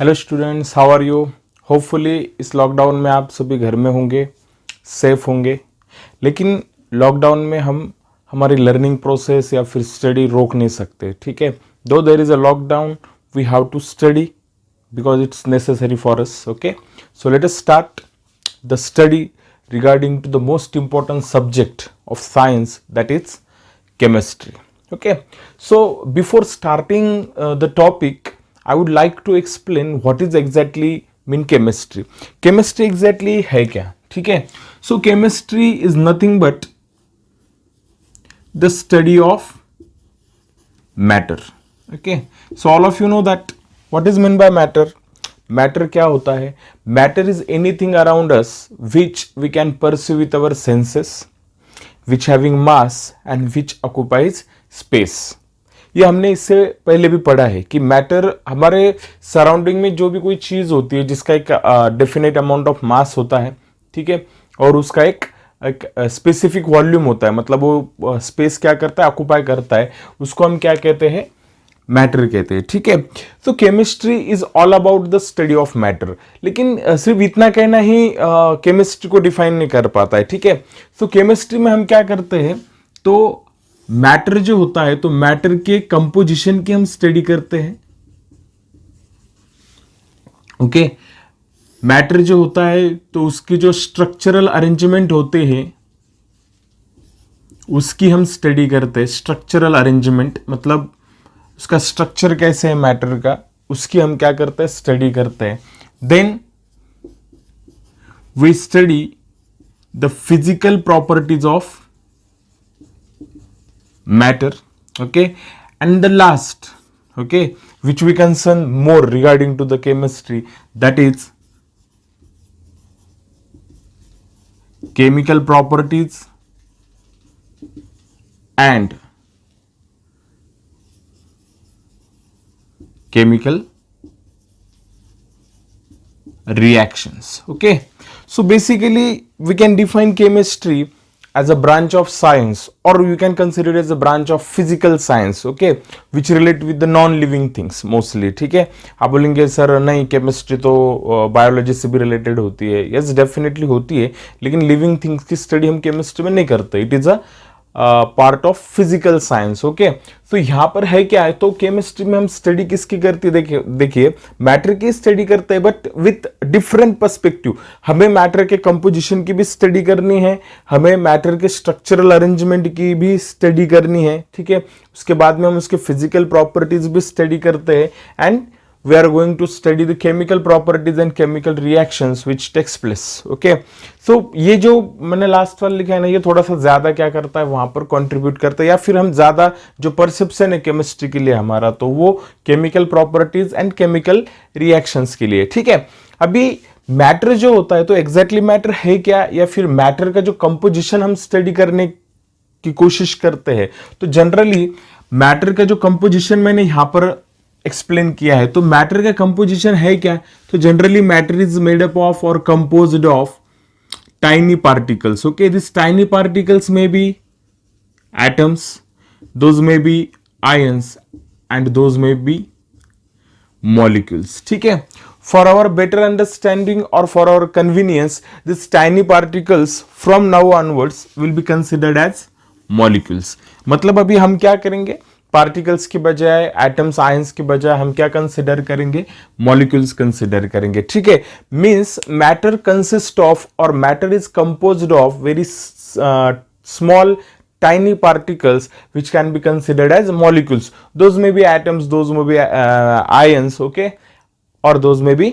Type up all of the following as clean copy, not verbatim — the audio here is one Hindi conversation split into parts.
Hello students, how are you. Hopefully इस लॉकडाउन में आप सभी घर में होंगे, सेफ होंगे। लेकिन लॉकडाउन में हम हमारी लर्निंग प्रोसेस या फिर स्टडी रोक नहीं सकते, ठीक है। Though there is a lockdown, we have to study because it's necessary for us. Okay, so let us start the study regarding to the most important subject of science, that is chemistry. Okay, so before starting the topic, I would like to explain what is exactly mean chemistry. Chemistry exactly है क्या, ठीक है। So chemistry is nothing but the study of matter. Okay, so all of you know that what is meant by matter. Matter क्या होता है? Matter is anything around us which we can perceive with our senses, which having mass and which occupies space. ये हमने इससे पहले भी पढ़ा है कि मैटर हमारे सराउंडिंग में जो भी कोई चीज होती है जिसका एक डेफिनेट अमाउंट ऑफ मास होता है, ठीक है, और उसका एक स्पेसिफिक वॉल्यूम होता है, मतलब वो स्पेस क्या करता है, ऑक्यूपाई करता है, उसको हम क्या कहते हैं, मैटर कहते हैं, ठीक है। तो chemistry is all about the study of matter. लेकिन सिर्फ इतना कहना ही केमिस्ट्री को डिफाइन नहीं कर पाता है, ठीक है। तो केमिस्ट्री में हम क्या करते हैं, तो मैटर जो होता है, तो मैटर के कंपोजिशन की हम स्टडी करते हैं। ओके, मैटर जो होता है तो उसकी जो स्ट्रक्चरल अरेंजमेंट होते हैं उसकी हम स्टडी करते हैं। स्ट्रक्चरल अरेंजमेंट मतलब उसका स्ट्रक्चर कैसे है मैटर का, उसकी हम क्या करते हैं, स्टडी करते हैं। Then we study the physical properties of matter, okay, and the last, okay, which we concern more regarding to the chemistry, that is chemical properties and chemical reactions. Okay, so basically we can define chemistry as a branch of science, or you can consider it as a branch of physical science, okay, which relate with the non living things mostly, ठीक है। आप बोलेंगे सर नहीं, केमिस्ट्री तो बायोलॉजी से भी रिलेटेड होती है। यस, डेफिनेटली होती है, लेकिन लिविंग थिंग्स की स्टडी हम केमिस्ट्री में नहीं करते। It is a part of physical science. Okay, तो यहां पर है क्या है, तो केमिस्ट्री में हम स्टडी किसकी करते हैं, देखिए मैटर की स्टडी करते हैं, बट विथ डिफरेंट पर्सपेक्टिव। हमें मैटर के कंपोजिशन की भी स्टडी करनी है, हमें मैटर के स्ट्रक्चरल अरेंजमेंट की भी स्टडी करनी है, ठीक है। उसके बाद में हम उसके फिजिकल प्रॉपर्टीज भी स्टडी करते हैं, and we are going to study the chemical properties and chemical reactions which takes place. Okay, so ये जो मैंने लास्ट वाला लिखा है ना, ये थोड़ा सा ज्यादा क्या करता है, वहां पर कंट्रीब्यूट करता है, या फिर हम ज्यादा जो परसेप्शन है केमिस्ट्री के लिए हमारा, तो वो chemical properties and chemical reactions के लिए, ठीक है। अभी मैटर जो होता है, तो एग्जैक्टली मैटर है क्या, या फिर मैटर का जो कंपोजिशन हम स्टडी करने की कोशिश करते हैं। तो जनरली मैटर का जो कंपोजिशन मैंने यहां पर एक्सप्लेन किया है, तो मैटर का कंपोजिशन है क्या, तो generally matter is made up of और composed of tiny particles. Okay, this tiny particles may be atoms, those may be ions and those may be molecules, ठीक है। फॉर आवर बेटर अंडरस्टैंडिंग और for our convenience, this tiny particles from now onwards will be considered as molecules. मतलब अभी हम क्या करेंगे, पार्टिकल्स की बजाय, एटम्स आयंस की बजाय हम क्या कंसिडर करेंगे, मॉलिक्यूल्स कंसिडर करेंगे, ठीक है। मींस मैटर कंसिस्ट ऑफ और matter is composed of very small tiny particles which can be considered as molecules. Those may be atoms, those may be ions, okay, or those may be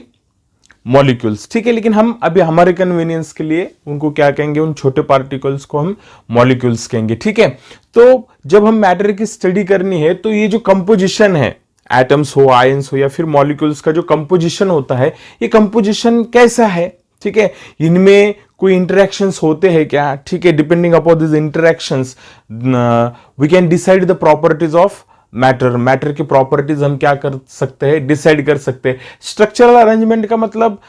molecules, ठीक है। लेकिन हम अभी हमारे कन्वीनियंस के लिए उनको क्या कहेंगे, उन छोटे पार्टिकल्स को हम मॉलिक्यूल्स कहेंगे, ठीक है। तो जब हम मैटर की स्टडी करनी है, तो ये जो कंपोजिशन है, एटम्स हो, आयंस हो, या फिर मॉलिक्यूल्स का जो कंपोजिशन होता है, ये कंपोजिशन कैसा है, ठीक है। इनमें कोई इंटरेक्शंस होते हैं क्या, ठीक है। Depending upon this interactions we can decide the properties of matter. Matter की प्रॉपर्टीज हम क्या कर सकते हैं, डिसाइड कर सकते हैं। स्ट्रक्चरल अरेंजमेंट का मतलब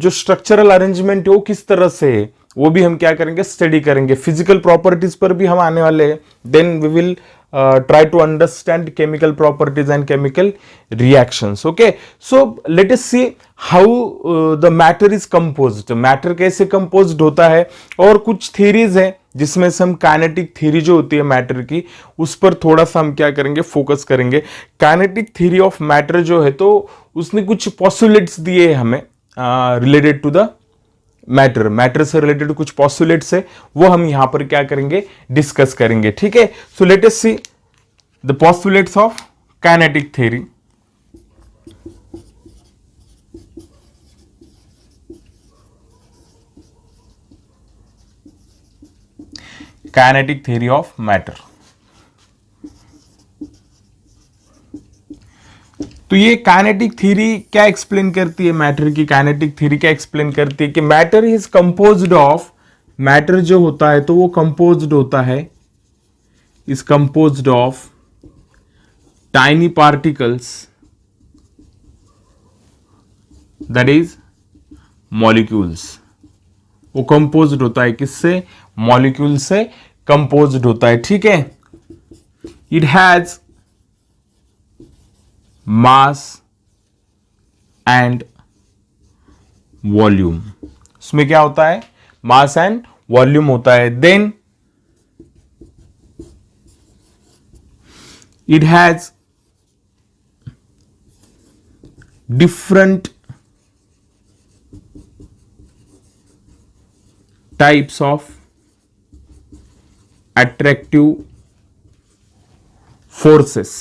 जो स्ट्रक्चरल अरेंजमेंट है वो किस तरह से है, वो भी हम क्या करेंगे, स्टडी करेंगे। फिजिकल प्रॉपर्टीज पर भी हम आने वाले हैं। Then we will try to understand chemical properties and chemical reactions. Okay, so let us see how the matter is composed. Matter कैसे composed होता है, और कुछ theories है जिसमें से हम काइनेटिक थ्योरी जो होती है मैटर की, उस पर थोड़ा सा हम क्या करेंगे, फोकस करेंगे. काइनेटिक थ्योरी ऑफ मैटर जो है, तो उसने कुछ पोस्टुलेट्स दिए हमें related to the matter. Matter से रिलेटेड कुछ पोस्टुलेट्स है, वो हम यहां पर क्या करेंगे, डिस्कस करेंगे. ठीक है, so let us see the postulates of kinetic theory. Kinetic theory of matter. तो ये काइनेटिक थ्योरी क्या एक्सप्लेन करती है मैटर की? काइनेटिक थ्योरी क्या एक्सप्लेन करती है कि matter is composed of, matter जो होता है तो वो कंपोज्ड होता है, is composed of tiny particles, that is molecules. वो कंपोज्ड होता है किससे? मॉलिक्यूल से कंपोज्ड होता है. ठीक है, it has mass and volume. उसमें क्या होता है? मास एंड वॉल्यूम होता है. Then it has different types of attractive forces.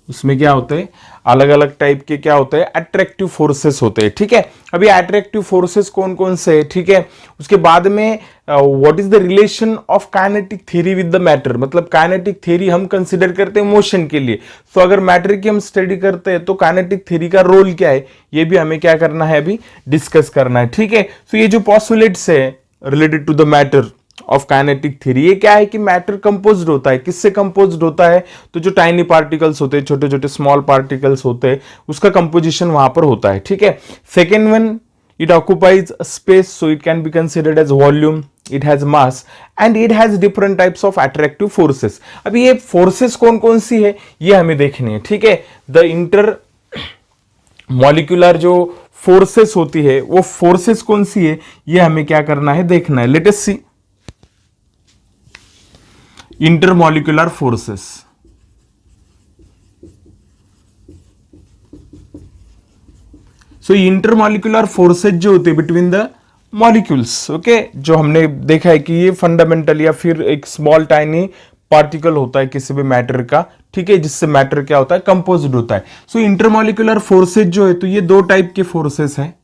उसमें क्या होते हैं? अलग अलग टाइप के क्या होते हैं? अट्रैक्टिव फोर्सेस होते हैं. ठीक है, अभी अट्रैक्टिव फोर्सेस कौन कौन से है? ठीक है, उसके बाद में what is the relation of kinetic theory with the matter. मतलब काइनेटिक थ्योरी हम कंसीडर करते हैं मोशन के लिए, तो अगर मैटर की हम स्टडी करते हैं तो काइनेटिक थ्योरी का रोल क्या है, ये भी हमें क्या करना है, अभी डिस्कस करना है. ठीक है, तो ये जो पॉस्टुलेट्स है related to the matter of kinetic theory, ये क्या है कि मैटर कंपोज्ड होता है. किससे कंपोज्ड होता है? तो जो टाइनी पार्टिकल्स होते हैं, छोटे छोटे स्मॉल पार्टिकल्स होते हैं, उसका कंपोजिशन वहां पर होता है. ठीक है, second one, it occupies space, so it can be considered as volume. It has mass and it has different types of attractive forces. अभी ये फोर्सेस कौन कौन सी है ये हमें देखनी है. ठीक है, द इंटर मॉलिक्यूलर जो फोर्सेस होती है, वो फोर्सेस कौन सी है ये हमें क्या करना है, देखना है. लेट अस सी इंटरमॉलिक्यूलर फोर्सेस. सो इंटरमॉलिक्यूलर फोर्सेस जो होते हैं बिटवीन द मॉलिक्यूल्स, ओके, जो हमने देखा है कि ये फंडामेंटल या फिर एक स्मॉल टाइनी पार्टिकल होता है किसी भी मैटर का. ठीक है, जिससे मैटर क्या होता है, कंपोज्ड होता है. सो इंटरमॉलिक्यूलर फोर्सेस जो है, तो ये दो टाइप के फोर्सेस हैं.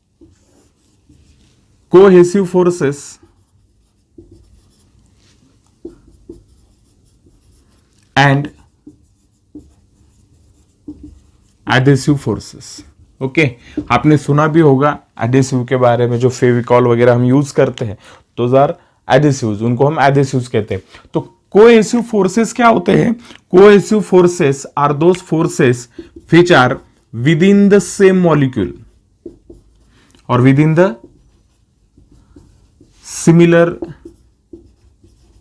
Cohesive forces and adhesive forces. Okay, आपने सुना भी होगा एडेसिव के बारे में, जो फेविकॉल वगैरह हम यूज करते हैं, दोज आर एडेसिव्स, उनको हम एडेसिव्स कहते हैं. तो कोहेसिव फोर्सेस क्या होते हैं? Cohesive forces are those forces which are within the same molecule और within the similar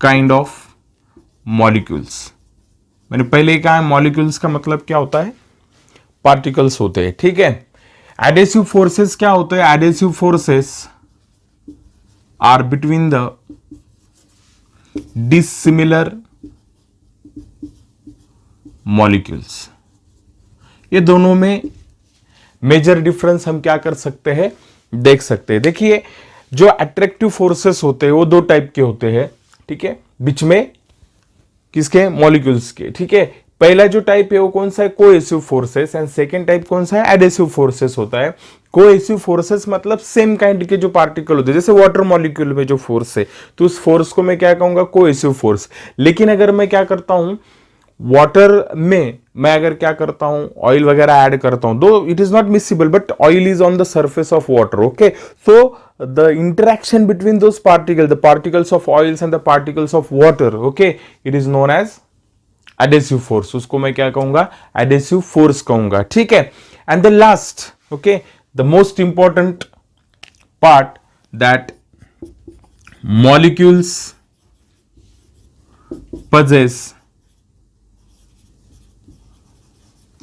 kind of molecules. मैंने पहले ही कहा, मॉलिक्यूल्स का मतलब क्या होता है? पार्टिकल्स होते हैं. ठीक है, एडेसिव फोर्सेस क्या होते हैं? Adhesive forces are between the dissimilar molecules. ये दोनों में मेजर डिफरेंस हम क्या कर सकते हैं, देख सकते हैं. देखिए, जो अट्रैक्टिव फोर्सेस होते हैं वो दो टाइप के होते हैं. ठीक है, बीच में किसके? मॉलिक्यूल्स के. ठीक है, पहला जो टाइप है वो कौन सा है? Cohesive forces. And second type कौन सा है? एडेसिव फोर्सेस होता है. कोहेसिव फोर्सेस मतलब सेम काइंड के जो पार्टिकल होते हैं, जैसे वाटर मॉलिक्यूल में जो फोर्स है, तो उस फोर्स को मैं क्या कहूंगा? Cohesive force. लेकिन अगर मैं क्या करता हूं, वाटर में मैं अगर क्या करता हूं, ऑयल वगैरह ऐड करता हूं, दो it is not miscible but oil is on the surface of water. Okay, so the interaction between those particles, the particles of oils and the particles of water, okay, it is known as adhesive force. उसको मैं क्या कहूंगा? adhesive force कहूंगा. ठीक है, and the last, okay, the most important part, that molecules possess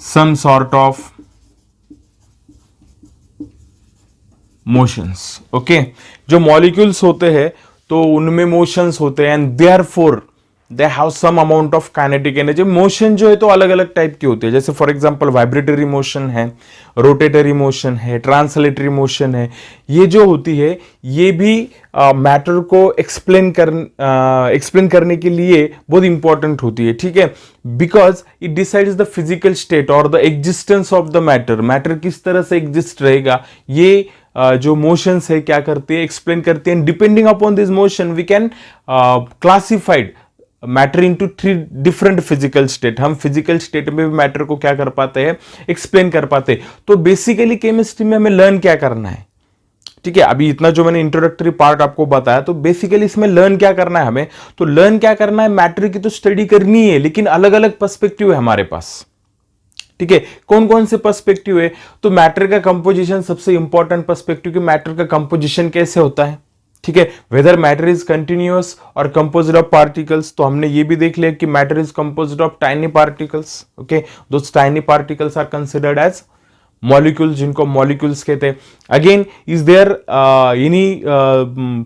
some sort of motions. Okay जो मॉलिक्यूल्स होते हैं तो उनमें मोशंस होते हैं and therefore they have some amount of kinetic energy. Motion जो है तो अलग अलग टाइप की होती है, जैसे फॉर एग्जांपल वाइब्रेटरी मोशन है, रोटेटरी मोशन है, ट्रांसलेटरी मोशन है. ये जो होती है ये भी मैटर को एक्सप्लेन करने के लिए बहुत इंपॉर्टेंट होती है. ठीक है, because it decides the physical state और the existence of the matter. Matter किस तरह से एग्जिस्ट रहेगा ये जो मोशंस है क्या करते हैं, एक्सप्लेन करते हैं. Depending upon this motion we can classified matter into 3 different physical state. हम फिजिकल स्टेट में भी मैटर को क्या कर पाते हैं, एक्सप्लेन कर पाते हैं. तो बेसिकली केमिस्ट्री में हमें लर्न क्या करना है. ठीक है, अभी इतना जो मैंने इंट्रोडक्टरी पार्ट आपको बताया, तो बेसिकली इसमें लर्न क्या करना है हमें. तो लर्न क्या करना है, मैटर की तो स्टडी करनी है लेकिन अलग अलग पर्सपेक्टिव है हमारे पास. ठीक है, कौन कौन से पर्सपेक्टिव है. तो मैटर का कंपोजिशन सबसे इंपॉर्टेंट पर्सपेक्टिव कि मैटर का कंपोजिशन कैसे होता है. ठीक है, वेदर मैटर इज कंटिन्यूअस और कंपोज्ड ऑफ पार्टिकल्स. तो हमने ये भी देख लिया कि matter is composed of tiny particles. Okay, those tiny particles are considered as molecules, जिनको मॉलिक्यूल्स कहते हैं. Again, is there any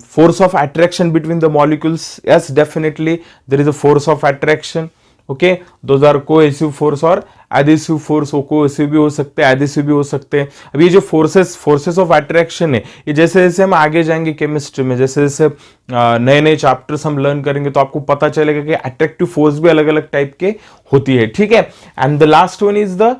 force of attraction between the molecules. Yes, definitely there is a force of attraction. Okay, those are cohesive force और एडिसिव फोर्स. कोहेसिव भी हो सकते हैं, एडिसिव भी हो सकते हैं. अब ये जो फोर्सेस ऑफ अट्रैक्शन है, ये जैसे जैसे हम आगे जाएंगे केमिस्ट्री में, जैसे जैसे नए नए चैप्टर्स हम लर्न करेंगे तो आपको पता चलेगा कि अट्रैक्टिव फोर्स भी अलग अलग टाइप के होती है. ठीक है, and the last one is the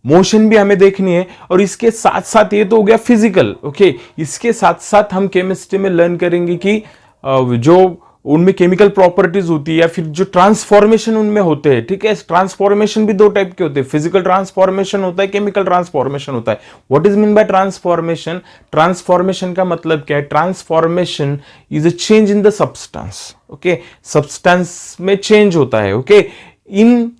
motion भी हमें देखनी है. और इसके साथ साथ ये तो हो गया फिजिकल. ओके, इसके साथ साथ हम केमिस्ट्री में लर्न करेंगे कि जो उनमें केमिकल प्रॉपर्टीज होती है या फिर जो ट्रांसफॉर्मेशन उनमें होते हैं. ठीक है, ट्रांसफॉर्मेशन भी 2 टाइप के होते हैं, फिजिकल ट्रांसफॉर्मेशन होता है, केमिकल ट्रांसफॉर्मेशन होता है. What is mean by transformation. Transformation का मतलब क्या है, transformation is a change in the substance. Okay, substance में चेंज होता है. Okay, in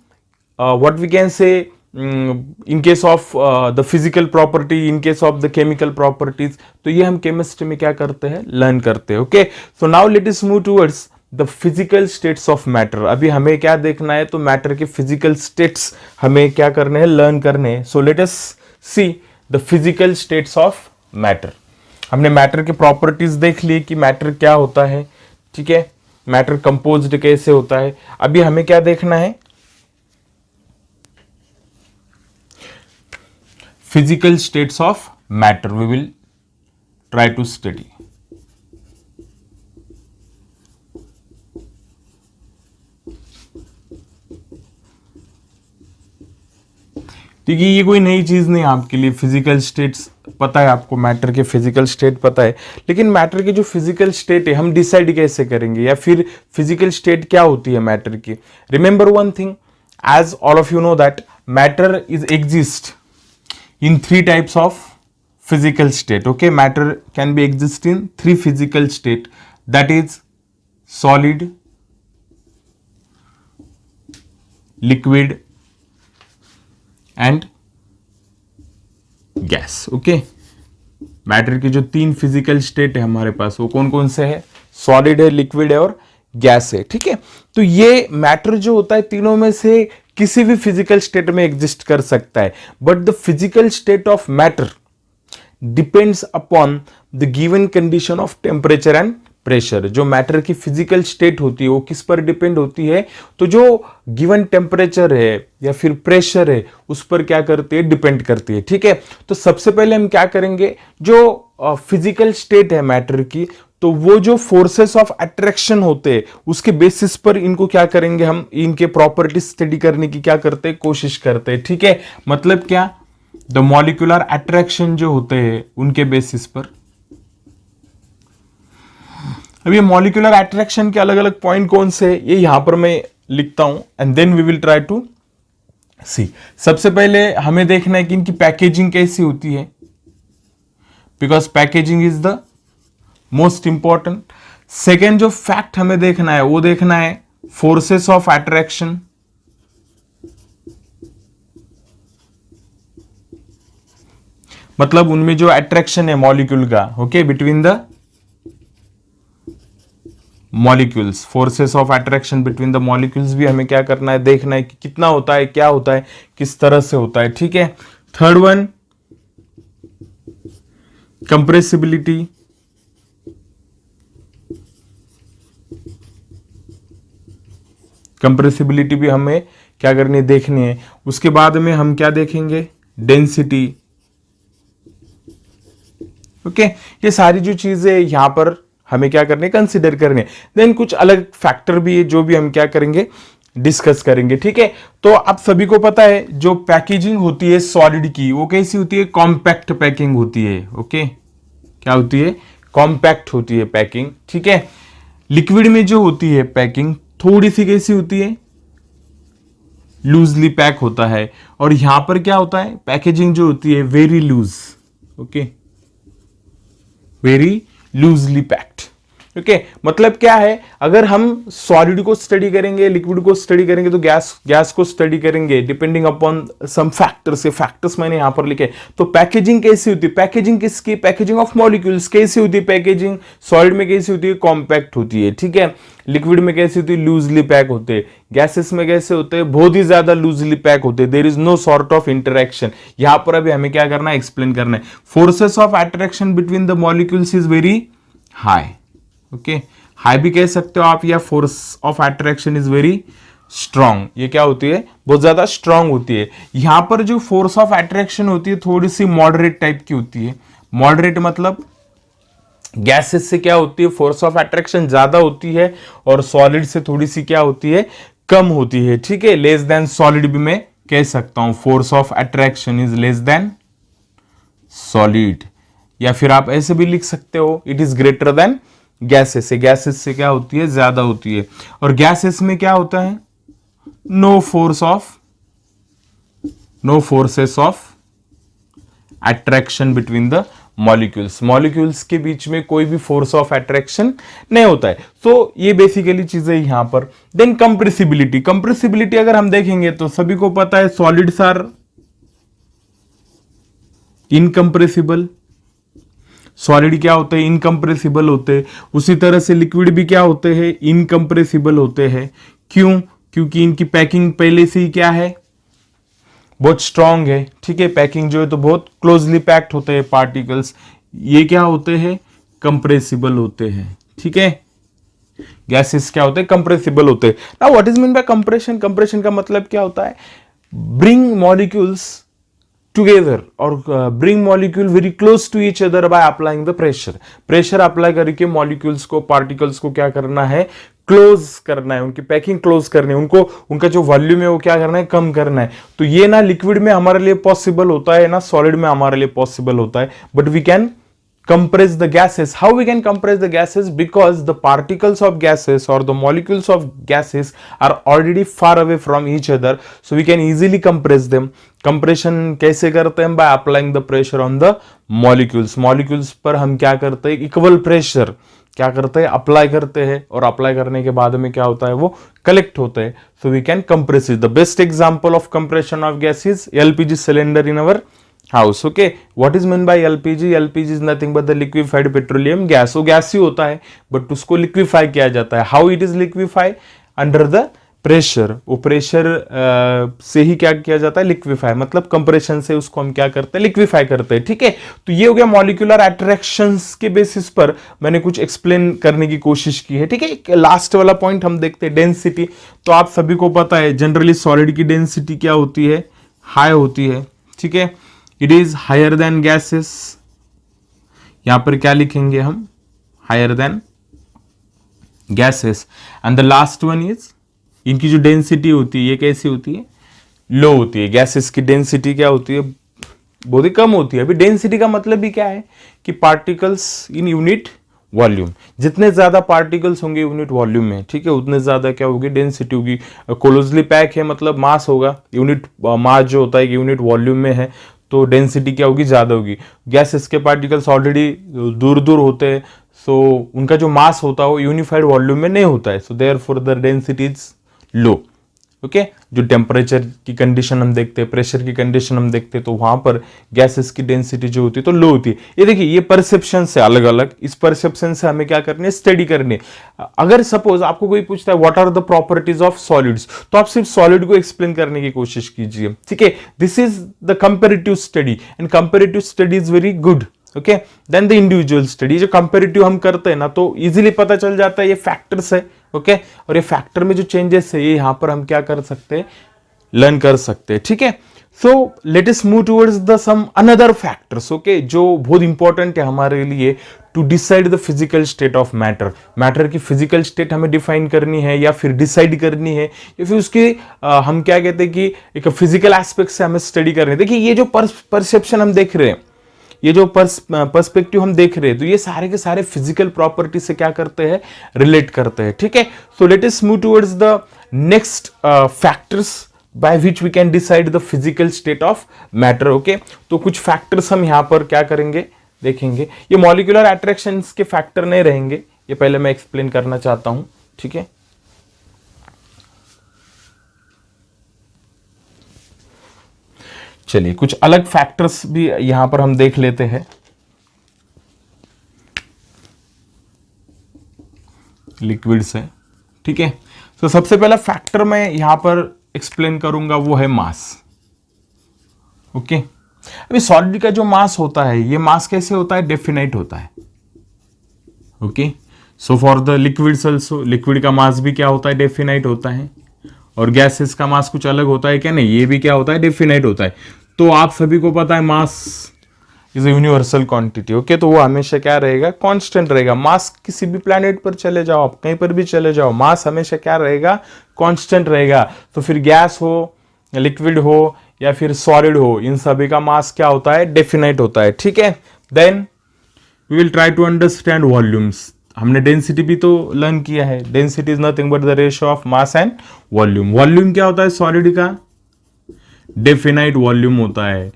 what we can say in case of the physical property, in case of the chemical properties. तो ये हम केमिस्ट्री में क्या करते हैं, लर्न करते हैं. Okay, so now let us move towards the physical states of matter. अभी हमें क्या देखना है, तो मैटर के फिजिकल स्टेट्स हमें क्या करने हैं, लर्न करने हैं. सो let us see the physical states of matter. हमने मैटर के प्रॉपर्टीज देख ली कि मैटर क्या होता है. ठीक है, मैटर कंपोज्ड कैसे होता है. अभी हमें क्या देखना है, physical states of matter we will try to study. ठीक है, ये कोई नई चीज नहीं आपके लिए. फिजिकल स्टेट्स पता है आपको, मैटर के फिजिकल स्टेट पता है, लेकिन मैटर की जो फिजिकल स्टेट है हम डिसाइड कैसे करेंगे, या फिर फिजिकल स्टेट क्या होती है मैटर की. Remember one thing, as all of you know that matter is exist in 3 types of physical state. Okay, matter can be exist in 3 physical state, that is solid, liquid and gas. Okay, matter की जो 3 फिजिकल स्टेट है हमारे पास वो कौन कौन से है, सॉलिड है, लिक्विड है और गैस है. ठीक है, तो ये मैटर जो होता है तीनों में से किसी भी फिजिकल स्टेट में एग्जिस्ट कर सकता है. But the physical state of matter depends upon the given condition of temperature and pressure. जो मैटर की फिजिकल स्टेट होती है वो किस पर डिपेंड होती है, तो जो गिवन टेम्परेचर है या फिर प्रेशर है उस पर क्या करती है, डिपेंड करती है. ठीक है, तो सबसे पहले हम क्या करेंगे, जो फिजिकल स्टेट है मैटर की, तो वो जो फोर्सेस ऑफ अट्रैक्शन होते हैं उसके बेसिस पर इनको क्या करेंगे, हम इनके प्रॉपर्टीज स्टडी करने की क्या करते हैं, कोशिश करते हैं. ठीक है, मतलब क्या, द मॉलिक्यूलर अट्रैक्शन जो होते हैं उनके बेसिस पर. अब ये मॉलिक्यूलर अट्रैक्शन के अलग अलग पॉइंट कौन से है, ये यहां पर मैं लिखता हूं and then we will try to see. सबसे पहले हमें देखना है कि इनकी पैकेजिंग कैसी होती है, because packaging is the most important. Second जो फैक्ट हमें देखना है वो देखना है फोर्सेस ऑफ अट्रैक्शन. मतलब उनमें जो अट्रैक्शन है मॉलिक्यूल का, okay, between the molecules, forces of attraction between the molecules भी हमें क्या करना है, देखना है कि कितना होता है, क्या होता है, किस तरह से होता है, ठीक है। थर्ड वन, कंप्रेसिबिलिटी, कंप्रेसिबिलिटी भी हमें क्या करनी है, देखनी है। उसके बाद में हम क्या देखेंगे, डेंसिटी, ओके। ये सारी जो चीजें यहां पर हमें क्या करने, कंसिडर करने। देन कुछ अलग फैक्टर भी है जो भी हम क्या करेंगे, डिस्कस करेंगे, ठीक है। तो आप सभी को पता है जो पैकेजिंग होती है सॉलिड की, वो कैसी होती है, कॉम्पैक्ट पैकिंग होती है, ओके। क्या होती है, कॉम्पैक्ट होती है पैकिंग, ठीक है। लिक्विड में जो होती है पैकिंग थोड़ी सी कैसी होती है, लूजली पैक होता है। और यहां पर क्या होता है, पैकेजिंग जो होती है very loose, okay, very loosely packed, okay. मतलब क्या है, अगर हम सॉलिड को स्टडी करेंगे, लिक्विड को स्टडी करेंगे, तो गैस को स्टडी करेंगे, डिपेंडिंग अपॉन सम फैक्टर्स। ये फैक्टर्स मैंने यहां पर लिखे। तो पैकेजिंग कैसी होती है, पैकेजिंग किसकी, पैकेजिंग ऑफ मॉलिक्यूल्स कैसी होती है, पैकेजिंग सॉलिड में कैसी होती है, कॉम्पैक्ट होती है, ठीक है। लिक्विड में कैसी होती है, लूजली पैक होते हैं। गैसेस में कैसे होते हैं, बहुत ही ज्यादा लूजली पैक होते हैं। There is no sort of interaction. यहां पर अभी हमें क्या करना है, एक्सप्लेन करना है। Forces of attraction between the molecules is very high, okay. High भी कह सकते हो आप, या force of attraction is very strong. ये क्या होती है, बहुत ज्यादा स्ट्रांग होती है। यहां पर जो फोर्स ऑफ अट्रैक्शन होती है थोड़ी सी मॉडरेट टाइप की होती है। मॉडरेट मतलब गैसेस से क्या होती है, फोर्स ऑफ अट्रैक्शन ज्यादा होती है, और सॉलिड से थोड़ी सी क्या होती है, कम होती है, ठीक है। लेस देन सॉलिड भी मैं कह सकता हूं, force of attraction is less than solid. या फिर आप ऐसे भी लिख सकते हो, it is greater than gases से। गैसेस से क्या होती है, ज्यादा होती है। और गैसेस में क्या होता है, no forces of attraction between the molecules. Molecules के बीच में कोई भी फोर्स ऑफ अट्रैक्शन नहीं होता है। तो ये बेसिकली चीजें यहां पर। देन कंप्रेसिबिलिटी, कंप्रेसिबिलिटी अगर हम देखेंगे तो सभी को पता है सॉलिड्स आर इनकंप्रेसिबल। सॉलिड क्या होते हैं, इनकंप्रेसिबल होते हैं। उसी तरह से लिक्विड भी क्या होते हैं, इनकंप्रेसिबल होते हैं। क्यों, क्योंकि इनकी पैकिंग पहले से ही क्या है, बहुत स्ट्रांग है, ठीक है। पैकिंग जो है तो बहुत क्लोजली पैक्ड होते हैं पार्टिकल्स। ये क्या होते हैं, कंप्रेसिबल होते हैं, ठीक है। गैसेस क्या होते हैं, कंप्रेसिबल होते हैं। Now what is mean by compression, compression का मतलब क्या होता है, ब्रिंग मॉलिक्यूल्स टुगेदर और bring molecule very close to each other by applying the pressure. Pressure apply करके मॉलिक्यूल्स को, पार्टिकल्स को क्या करना है, क्लोज करना है, उनकी पैकिंग क्लोज करनी है, उनको उनका जो वॉल्यूम है वो क्या करना है, कम करना है। तो ये ना लिक्विड में हमारे लिए पॉसिबल होता है, ना सॉलिड में हमारे लिए पॉसिबल होता है। But we can compress the gases. How we can compress the gases? Because the particles of gases or the molecules of gases are already far away from each other, so we can easily compress them. Compression कैसे करते हैं, by applying the pressure on the molecules. Molecules पर हम क्या करते हैं, equal pressure क्या करते हैं, अप्लाई करते हैं, और अप्लाई करने के बाद में क्या होता है, वो कलेक्ट होते हैं। So we can compress it. The best example of compression of gas is LPG cylinder in our house, okay. What is meant by LPG? LPG is nothing but the liquefied petroleum gas. वो गैस ही होता है, बट उसको लिक्विफाई किया जाता है। How it is liquefy, under the pressure. वो प्रेशर से ही क्या किया जाता है, लिक्विफाई, मतलब कंप्रेशन से उसको हम क्या करते हैं, लिक्विफाई करते हैं, ठीक है। तो ये हो गया मॉलिक्यूलर अट्रैक्शंस के बेसिस पर मैंने कुछ एक्सप्लेन करने की कोशिश की है, ठीक है। लास्ट वाला पॉइंट हम देखते हैं, डेंसिटी। तो आप सभी को पता है जनरली सॉलिड की डेंसिटी क्या होती है, हाई होती है, ठीक है। It is higher than gases. यहां पर क्या लिखेंगे हम, higher than gases. And the last one is, इनकी जो डेंसिटी होती है ये कैसी होती है, लो होती है। गैसेस की डेंसिटी क्या होती है, बहुत ही कम होती है। अभी डेंसिटी का मतलब भी क्या है कि पार्टिकल्स इन यूनिट वॉल्यूम। जितने ज्यादा पार्टिकल्स होंगे यूनिट वॉल्यूम में, ठीक है, उतने ज्यादा क्या होगी, डेंसिटी होगी। क्लोजली पैक है मतलब मास होगा, यूनिट मास जो होता है यूनिट वॉल्यूम में है, तो डेंसिटी क्या होगी, ज्यादा होगी। गैसेस के पार्टिकल्स ऑलरेडी दूर दूर होते हैं, सो उनका जो मास होता है वो यूनिफाइड वॉल्यूम में नहीं होता है, so therefore the density is low. Okay जो टेम्परेचर की कंडीशन हम देखते हैं, प्रेशर की कंडीशन हम देखते हैं, तो वहां पर गैसेस की डेंसिटी जो होती है तो लो होती है। ये देखिए ये परसेप्शन से अलग अलग, इस परसेप्शन से हमें क्या करनी है, स्टडी करनी है। अगर सपोज आपको कोई पूछता है what are the properties of solids, तो आप सिर्फ सॉलिड को एक्सप्लेन करने की कोशिश कीजिए, ठीक है। This is the comparative study and comparative study is very good, okay. Then the individual study, जो कंपेरेटिव हम करते हैं ना तो इजीली पता चल जाता है ये फैक्टर्स है, ओके। और ये फैक्टर में जो चेंजेस है ये यहां पर हम क्या कर सकते हैं, लर्न कर सकते हैं, ठीक है। So let us move towards the some another factors, okay, जो बहुत इंपॉर्टेंट है हमारे लिए to decide the physical state of matter. Matter की फिजिकल स्टेट हमें डिफाइन करनी है या फिर डिसाइड करनी है या फिर उसके हम क्या कहते हैं कि एक फिजिकल एस्पेक्ट से हमें स्टडी करनी है। देखिए ये जो परसेप्शन हम देख रहे हैं, ये जो पर्सपेक्टिव हम देख रहे हैं, तो ये सारे के सारे फिजिकल प्रॉपर्टी से क्या करते हैं, रिलेट करते हैं, ठीक है। So let us move towards the next factors by which we can decide the physical state of matter, okay. तो कुछ फैक्टर्स हम यहां पर क्या करेंगे, देखेंगे। ये मॉलिक्यूलर अट्रैक्शंस के फैक्टर नहीं रहेंगे, ये पहले मैं एक्सप्लेन करना चाहता हूं, ठीक है। चलिए कुछ अलग फैक्टर्स भी यहां पर हम देख लेते हैं। लिक्विड्स है, ठीक है। तो सबसे पहला फैक्टर मैं यहां पर एक्सप्लेन करूंगा वो है मास, ओके। अभी सॉलिड का जो मास होता है, ये मास कैसे होता है, डेफिनाइट होता है, okay. So for the liquids also, liquid का मास भी क्या होता है, डेफिनाइट होता है। और गैसेस का मास कुछ अलग होता है क्या, नहीं, ये भी क्या होता है, डेफिनाइट होता है। तो आप सभी को पता है mass is a universal quantity, okay. तो वो हमेशा क्या रहेगा, कांस्टेंट रहेगा। मास किसी भी प्लेनेट पर चले जाओ, आप कहीं पर भी चले जाओ, मास हमेशा क्या रहेगा, कांस्टेंट रहेगा। तो फिर गैस हो, लिक्विड हो या फिर सॉलिड हो, इन सभी का मास क्या होता है, डेफिनाइट होता है, ठीक है। Then we will try to understand volumes. हमने डेंसिटी भी तो लर्न किया है। Density is nothing but the ratio of mass and volume. Volume क्या होता है, सॉलिड का डेफिनाइट वॉल्यूम होता है।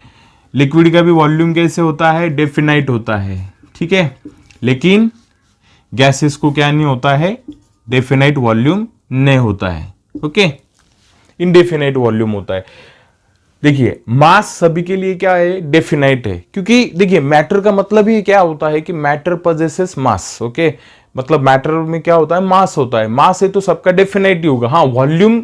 लिक्विड का भी वॉल्यूम कैसे होता है, डेफिनाइट होता है, ठीक है। लेकिन गैसेस को क्या नहीं होता है, डेफिनाइट वॉल्यूम नहीं होता है, ओके। इनडेफिनाइट वॉल्यूम होता है। देखिए मास सभी के लिए क्या है, डेफिनाइट है, क्योंकि देखिए मैटर का मतलब ही क्या होता है कि मैटर पजेसेस मास, ओके। मतलब मैटर में क्या होता है, मास होता है। मास है तो सबका डेफिनाइट ही होगा। हाँ, वॉल्यूम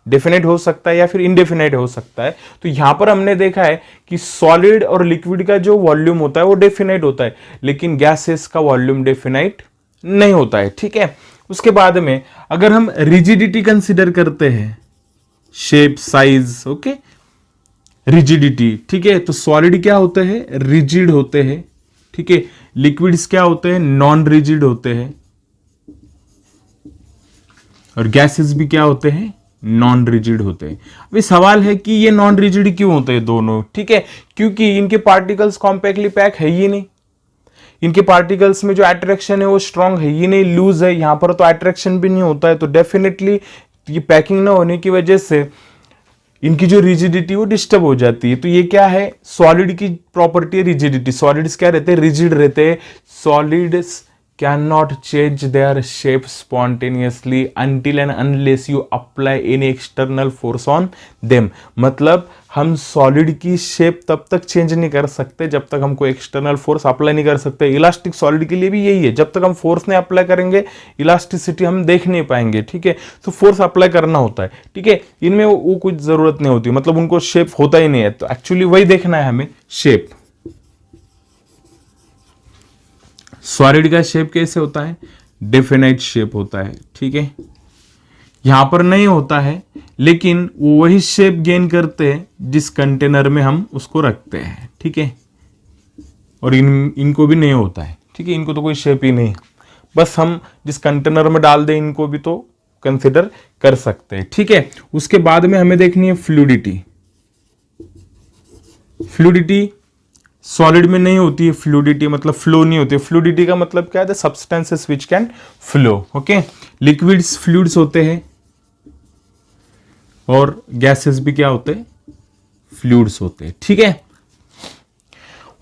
डेफिनेट हो सकता है या फिर इनडेफिनेट हो सकता है। तो यहां पर हमने देखा है कि सॉलिड और लिक्विड का जो वॉल्यूम होता है वो डेफिनेट होता है, लेकिन गैसेस का वॉल्यूम डेफिनेट नहीं होता है, ठीक है। उसके बाद में अगर हम रिजिडिटी कंसीडर करते हैं, शेप, साइज, ओके, रिजिडिटी, ठीक है। तो सॉलिड क्या होते हैं, रिजिड होते हैं, ठीक है। लिक्विड्स क्या होते हैं, नॉन रिजिड होते हैं। और गैसेस भी क्या होते हैं, नॉन रिजिड होते हैं। अभी सवाल है कि ये नॉन रिजिड क्यों होते हैं दोनों, ठीक है। क्योंकि इनके पार्टिकल्स कॉम्पैक्टली पैक है ही नहीं, इनके पार्टिकल्स में जो अट्रैक्शन है वो स्ट्रांग है ही नहीं, लूज है। यहां पर तो अट्रैक्शन भी नहीं होता है, तो डेफिनेटली ये पैकिंग ना होने की वजह से इनकी जो रिजिडिटी वो डिस्टर्ब हो जाती है। तो ये क्या है, सॉलिड की प्रॉपर्टी है रिजिडिटी। सॉलिड्स क्या रहते हैं, रिजिड रहते हैं। Solids cannot change their shape spontaneously until and unless you apply any external force on them। मतलब हम सॉलिड की शेप तब तक चेंज नहीं कर सकते जब तक हम कोई एक्सटर्नल फोर्स अप्लाई नहीं कर सकते। इलास्टिक सॉलिड के लिए भी यही है, जब तक हम फोर्स नहीं अप्लाई करेंगे इलास्टिसिटी हम देख नहीं पाएंगे, ठीक है। तो फोर्स अप्लाई करना होता है, ठीक है। इनमें वो कुछ जरूरत नहीं होती, मतलब उनको शेप होता ही नहीं है। तो एक्चुअली वही देखना है हमें, शेप। सॉलिड का शेप कैसे होता है, डेफिनाइट शेप होता है, ठीक है। यहां पर नहीं होता है, लेकिन वो वही शेप गेन करते हैं जिस कंटेनर में हम उसको रखते हैं, ठीक है। और इनको भी नहीं होता है, ठीक है। इनको तो कोई शेप ही नहीं, बस हम जिस कंटेनर में डाल दें इनको भी तो कंसिडर कर सकते हैं, ठीक है। उसके बाद में हमें देखनी है फ्लूइडिटी। फ्लूइडिटी सॉलिड में नहीं होती है। फ्लूइडिटी मतलब फ्लो नहीं होती है। फ्लूइडिटी का मतलब क्या है, the substances which can flow, okay. Liquids fluids होते हैं और गैसेस भी क्या होते हैं, फ्लूइड्स होते हैं, ठीक है।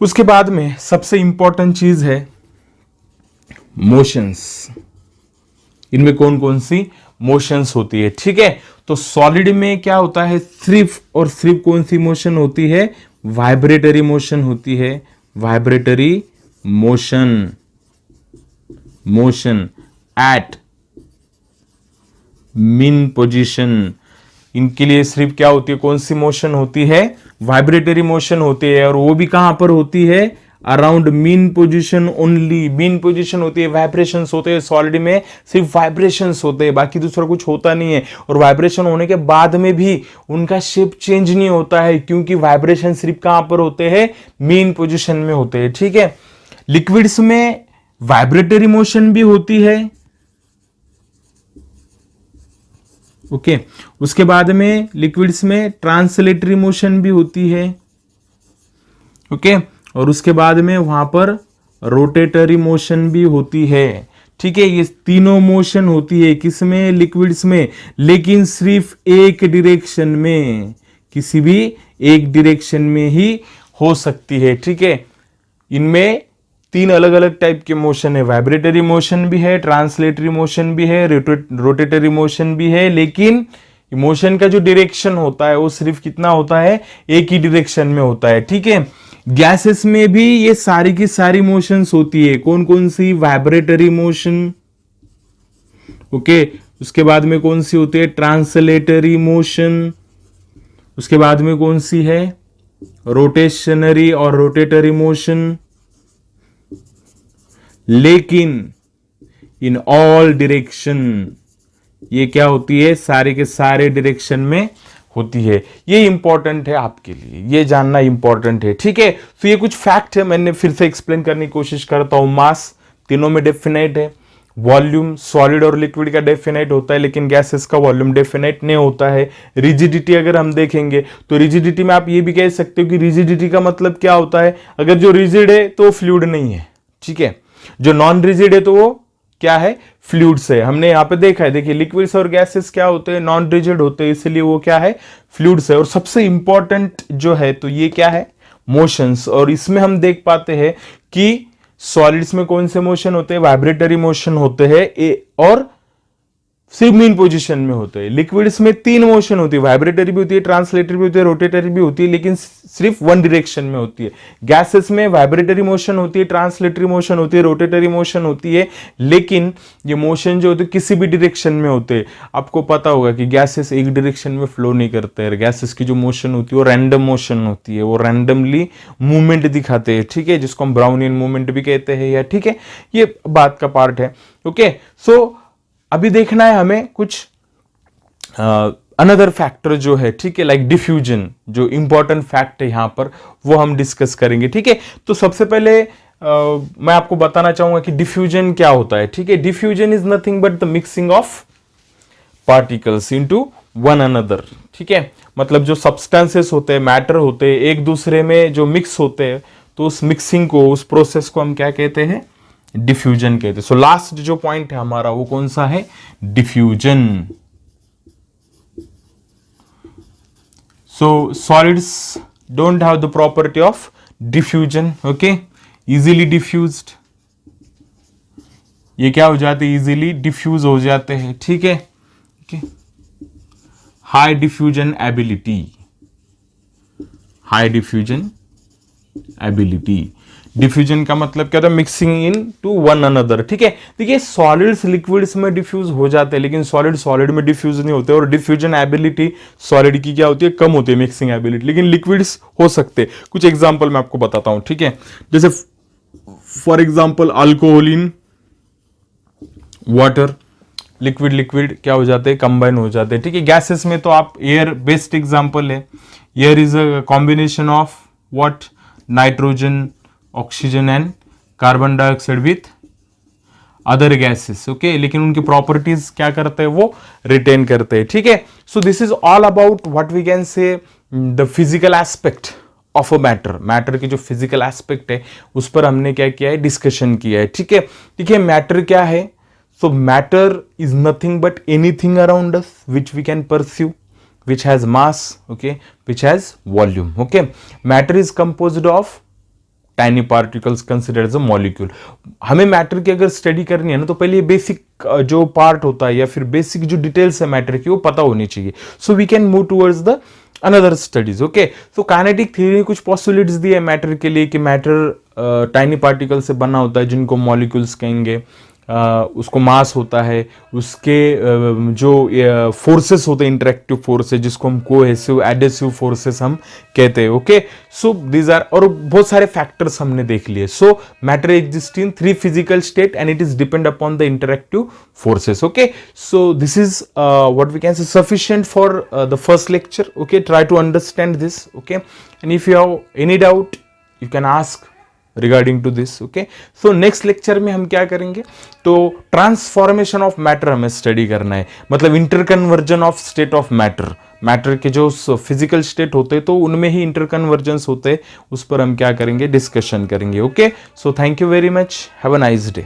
उसके बाद में सबसे इंपॉर्टेंट चीज है मोशंस। इनमें कौन कौन सी मोशंस होती है, ठीक है। तो सॉलिड में क्या होता है, सिर्फ और सिर्फ कौन सी मोशन होती है, वाइब्रेटरी मोशन होती है, vibratory motion, motion at mean position. इनके लिए सिर्फ क्या होती है, कौन सी मोशन होती है, वाइब्रेटरी मोशन होती है, और वो भी कहां पर होती है, around mean position only. Mean position होती है, वाइब्रेशंस होते हैं सॉलिड में, सिर्फ वाइब्रेशंस होते हैं, बाकी दूसरा कुछ होता नहीं है। और वाइब्रेशन होने के बाद में भी उनका शेप चेंज नहीं होता है, क्योंकि वाइब्रेशन सिर्फ कहां पर होते हैं, मीन पोजीशन में होते हैं, ठीक है। लिक्विड्स में वाइब्रेटरी मोशन भी होती है, ओके। उसके बाद में लिक्विड्स में ट्रांसलेटरी मोशन भी होती है, ओके। और उसके बाद में वहां पर रोटेटरी मोशन भी होती है, ठीक है। ये तीनों मोशन होती है किसमें, लिक्विड्स में, लेकिन सिर्फ एक डायरेक्शन में, किसी भी एक डायरेक्शन में ही हो सकती है, ठीक है। इनमें तीन अलग अलग टाइप के मोशन है, वाइब्रेटरी मोशन भी है, ट्रांसलेटरी मोशन भी है, रोटेटरी मोशन भी है, लेकिन मोशन का जो डायरेक्शन होता है वो सिर्फ कितना होता है, एक ही डायरेक्शन में होता है, ठीक है। गैसेस में भी ये सारी की सारी मोशंस होती है, कौन कौन सी, वाइब्रेटरी मोशन, ओके। उसके बाद में कौन सी होती है, ट्रांसलेटरी मोशन। उसके बाद में कौन सी है, रोटेशनरी और रोटेटरी मोशन। लेकिन इन ऑल डायरेक्शन ये क्या होती है, सारे के सारे डायरेक्शन में होती है। ये इंपॉर्टेंट है आपके लिए, ये जानना इंपॉर्टेंट है, ठीक है। तो ये कुछ फैक्ट है, मैंने फिर से एक्सप्लेन करने की कोशिश करता हूं। मास तीनों में डेफिनेट है, वॉल्यूम सॉलिड और लिक्विड का डेफिनेट होता है, लेकिन गैसेस का वॉल्यूम डेफिनेट नहीं होता है। रिजिडिटी अगर हम देखेंगे तो रिजिडिटी में आप ये भी कह सकते हो कि रिजिडिटी का मतलब क्या होता है, अगर जो रिजिड है तो फ्लूइड नहीं है, ठीक है। जो नॉन रिजिड है तो वो क्या है, फ्लूइड्स है। हमने यहां पे देखा है, देखिए लिक्विड्स और गैसेस क्या होते हैं, नॉन रिजिड होते हैं, इसलिए वो क्या है, फ्लूइड्स है। और सबसे इंपॉर्टेंट जो है तो ये क्या है, मोशंस। और इसमें हम देख पाते हैं कि सॉलिड्स में कौन से मोशन होते हैं, वाइब्रेटरी मोशन होते हैं और सिर्फ मीन पोजीशन में होते हैं। लिक्विड्स में तीन मोशन होती है, वाइब्रेटरी भी होती है, ट्रांसलेटरी भी होती है, रोटेटरी भी होती है, लेकिन सिर्फ वन डायरेक्शन में होती है। गैसेस में वाइब्रेटरी मोशन होती है, ट्रांसलेटरी मोशन होती है, रोटेटरी मोशन होती है, लेकिन ये मोशन जो होते हैं किसी भी डायरेक्शन में होते हैं। आपको पता होगा कि गैसेस एक डायरेक्शन में फ्लो नहीं करते हैं, गैसेस की जो मोशन होती है वो रैंडम मोशन होती है, वो रैंडमली मूवमेंट दिखाते हैं, ठीक है, जिसको हम ब्राउनियन मूवमेंट भी कहते हैं, या ठीक है, ये बात का पार्ट है, ओके। सो अभी देखना है हमें कुछ अनदर फैक्टर जो है, ठीक है, लाइक डिफ्यूजन, जो इंपॉर्टेंट फैक्ट है यहां पर, वो हम डिस्कस करेंगे, ठीक है। तो सबसे पहले मैं आपको बताना चाहूंगा कि डिफ्यूजन क्या होता है, ठीक है। Diffusion is nothing but the mixing of particles into one another, ठीक है। मतलब जो सब्सटेंसेस होते हैं, मैटर होते हैं, एक दूसरे में जो मिक्स होते हैं, तो उस मिक्सिंग को, उस प्रोसेस को हम क्या कहते हैं, डिफ्यूजन कहते हैं। सो लास्ट जो पॉइंट है हमारा वो कौन सा है, diffusion. So solids don't have the property of diffusion, okay, easily diffused, ये क्या हो जाते हैं, इजीली डिफ्यूज हो जाते हैं, ठीक है, okay. High diffusion ability, high diffusion ability. Diffusion का मतलब क्या होता है, mixing into one another, ठीक है। देखिए सॉलिड्स लिक्विड्स में डिफ्यूज हो जाते हैं, लेकिन सॉलिड सॉलिड में डिफ्यूज नहीं होते, और डिफ्यूजन एबिलिटी सॉलिड की क्या होती है, कम होती है, मिक्सिंग एबिलिटी, लेकिन लिक्विड्स हो सकते हैं। कुछ एग्जांपल मैं आपको बताता हूं, ठीक है। जैसे for example alcohol in water, liquid liquid क्या हो जाते हैं, कंबाइन हो जाते हैं, ठीक है। गैसेस में तो आप एयर बेस्ट एग्जांपल है, air is a combination of what, nitrogen, oxygen and carbon dioxide with other gases, okay, लेकिन उनकी प्रॉपर्टीज क्या करते हैं, वो रिटेन करते हैं, ठीक है। So this is all about what we can say the physical aspect of a matter. Matter की जो फिजिकल एस्पेक्ट है उस पर हमने क्या किया है, डिस्कशन किया है, ठीक है। देखिए मैटर क्या है, so matter is nothing but anything around us which we can pursue, which has mass, okay, which has volume, okay. Matter is composed of tiny particles considered as a molecule. हमें मैटर की अगर स्टडी करनी है ना, तो पहले ये बेसिक जो पार्ट होता है या फिर बेसिक जो डिटेल्स है मैटर की वो पता होनी चाहिए, so we can move towards the another studies. Okay, तो काइनेटिक थ्योरी ने कुछ पॉसिबिलिटीज दी है मैटर के लिए कि मैटर टाइनी पार्टिकल से बना होता है जिनको मॉलिक्यूल्स कहेंगे, उसको मास होता है, उसके जो फोर्सेस होते हैं इंटरेक्टिव फोर्सेस जिसको हम कोहेसिव एडेसिव फोर्सेस हम कहते हैं। ओके, सो दीज आर, और बहुत सारे फैक्टर्स हमने देख लिए। सो matter exist in 3 physical state and it is depend upon the interactive forces. Okay, so this is what we can say sufficient for the first lecture. Okay, try to understand this. Okay, and if you have any doubt you can ask regarding to this. Okay, so next lecture में हम क्या करेंगे, तो ट्रांसफॉर्मेशन ऑफ मैटर हमें स्टडी करना है, मतलब interconversion of state of matter. Matter के जो फिजिकल स्टेट होते हैं तो उनमें ही इंटरकन्वर्जन होते हैं, उस पर हम क्या करेंगे, डिस्कशन करेंगे। Okay, so thank you very much, have a nice day.